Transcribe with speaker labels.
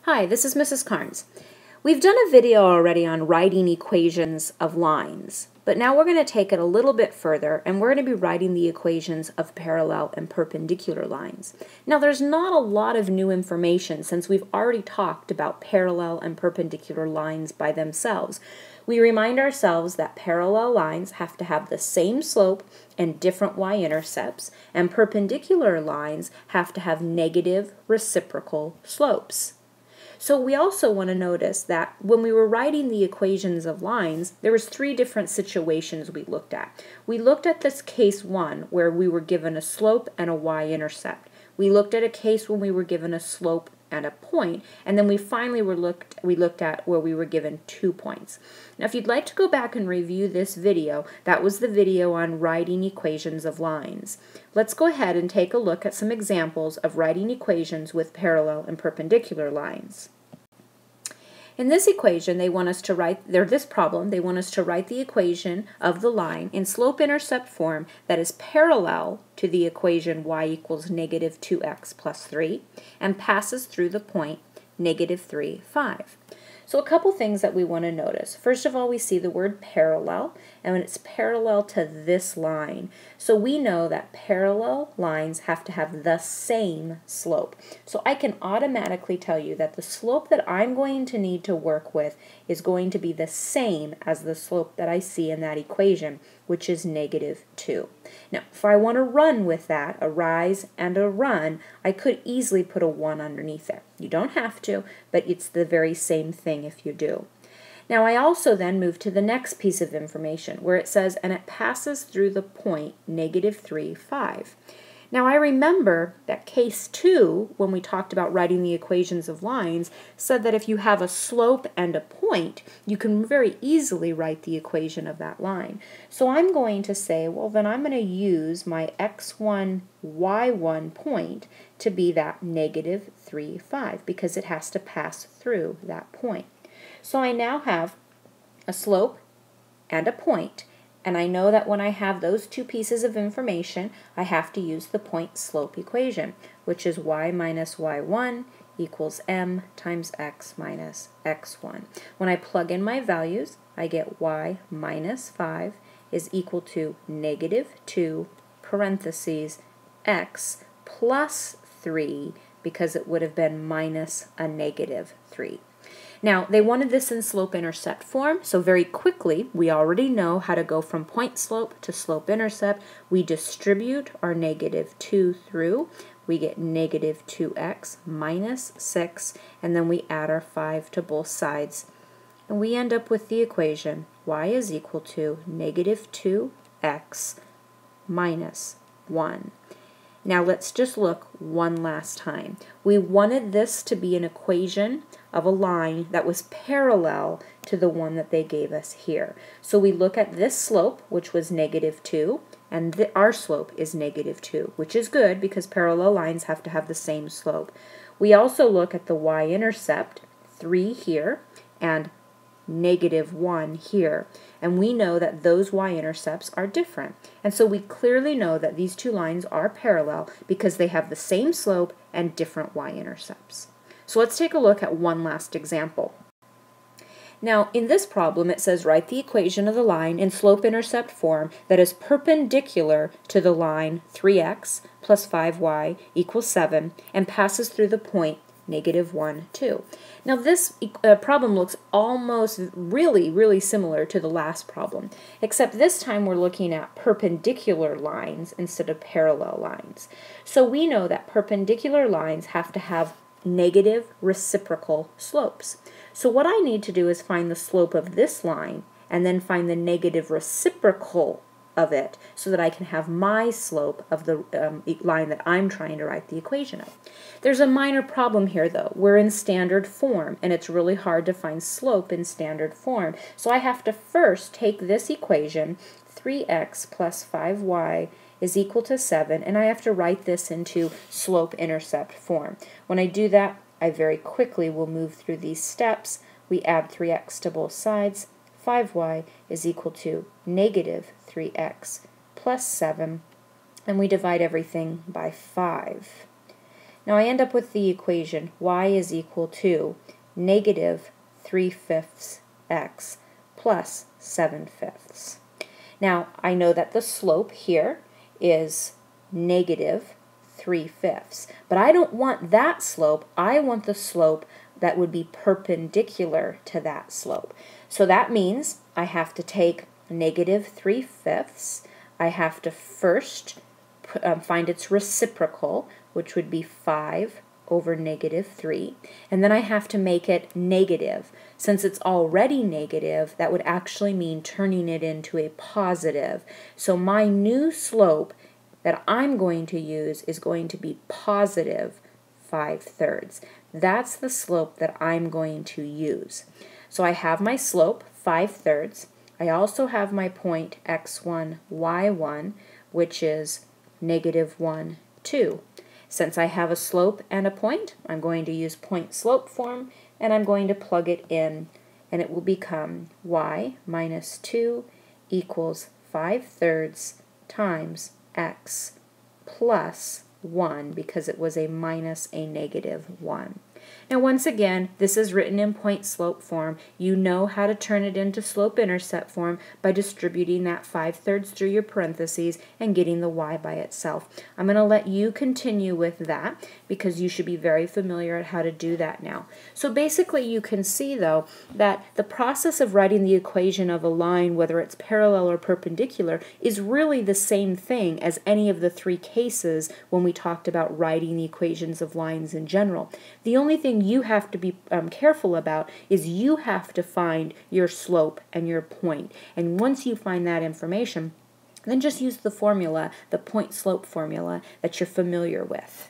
Speaker 1: Hi, this is Mrs. Carnes. We've done a video already on writing equations of lines, but now we're going to take it a little bit further and we're going to be writing the equations of parallel and perpendicular lines. Now there's not a lot of new information since we've already talked about parallel and perpendicular lines by themselves. We remind ourselves that parallel lines have to have the same slope and different y-intercepts, and perpendicular lines have to have negative reciprocal slopes. So we also want to notice that when we were writing the equations of lines, there was three different situations we looked at. We looked at this case 1 where we were given a slope and a y-intercept. We looked at a case when we were given a slope and a point, and then we finally looked at where we were given 2 points. Now if you'd like to go back and review this video, that was the video on writing equations of lines. Let's go ahead and take a look at some examples of writing equations with parallel and perpendicular lines. In this equation, they want us to write the equation of the line in slope-intercept form that is parallel to the equation y equals negative 2x plus 3 and passes through the point negative 3, 5. So a couple things that we want to notice. First of all, we see the word parallel, and it's parallel to this line. So we know that parallel lines have to have the same slope. So I can automatically tell you that the slope that I'm going to need to work with is going to be the same as the slope that I see in that equation, which is negative 2. Now, if I want to run with that, a rise and a run, I could easily put a 1 underneath there. You don't have to, but it's the very same thing if you do. Now, I also then move to the next piece of information where it says, and it passes through the point negative 3, 5. Now, I remember that case 2, when we talked about writing the equations of lines, said that if you have a slope and a point, you can very easily write the equation of that line. So I'm going to say, well, then I'm going to use my x1, y1 point to be that negative 3, 5, because it has to pass through that point. So I now have a slope and a point. And I know that when I have those two pieces of information, I have to use the point-slope equation, which is y minus y1 equals m times x minus x1. When I plug in my values, I get y minus 5 is equal to negative 2 parentheses x plus 3, because it would have been minus a negative 3. Now, they wanted this in slope-intercept form, so very quickly, we already know how to go from point slope to slope-intercept. We distribute our negative 2 through. We get negative 2x minus 6, and then we add our 5 to both sides. And we end up with the equation y is equal to negative 2x minus 1. Now let's just look one last time. We wanted this to be an equation of a line that was parallel to the one that they gave us here. So we look at this slope, which was negative 2, and our slope is negative 2, which is good because parallel lines have to have the same slope. We also look at the y-intercept, 3 here, and negative 1 here, and we know that those y-intercepts are different. And so we clearly know that these two lines are parallel because they have the same slope and different y-intercepts. So let's take a look at one last example. Now, in this problem, it says write the equation of the line in slope-intercept form that is perpendicular to the line 3x plus 5y equals 7 and passes through the point negative 1, 2. Now this problem looks almost really similar to the last problem, except this time we're looking at perpendicular lines instead of parallel lines. So we know that perpendicular lines have to have negative reciprocal slopes. So what I need to do is find the slope of this line and then find the negative reciprocal of it so that I can have my slope of the line that I'm trying to write the equation of. There's a minor problem here though. We're in standard form and it's really hard to find slope in standard form. So I have to first take this equation, 3x plus 5y is equal to 7, and I have to write this into slope-intercept form. When I do that, I very quickly will move through these steps. We add 3x to both sides. 5y is equal to negative 3x plus 7, and we divide everything by 5. Now I end up with the equation y is equal to negative 3/5 x plus 7/5. Now I know that the slope here is negative 3/5, but I don't want that slope. I want the slope that would be perpendicular to that slope. So that means I have to take negative 3/5. I have to first find its reciprocal, which would be 5 over negative 3, and then I have to make it negative. Since it's already negative, that would actually mean turning it into a positive. So my new slope that I'm going to use is going to be positive 5/3. That's the slope that I'm going to use. So I have my slope, 5/3. I also have my point x1, y1, which is negative 1, 2. Since I have a slope and a point, I'm going to use point-slope form, and I'm going to plug it in, and it will become y minus 2 equals 5/3 times x plus 1, because it was a minus a negative 1. Now once again, this is written in point-slope form. You know how to turn it into slope-intercept form by distributing that 5/3 through your parentheses and getting the y by itself. I'm going to let you continue with that because you should be very familiar at how to do that now. So basically you can see though that the process of writing the equation of a line, whether it's parallel or perpendicular, is really the same thing as any of the three cases when we talked about writing the equations of lines in general. The only thing you have to be careful about is you have to find your slope and your point. And once you find that information, then just use the formula, the point-slope formula that you're familiar with.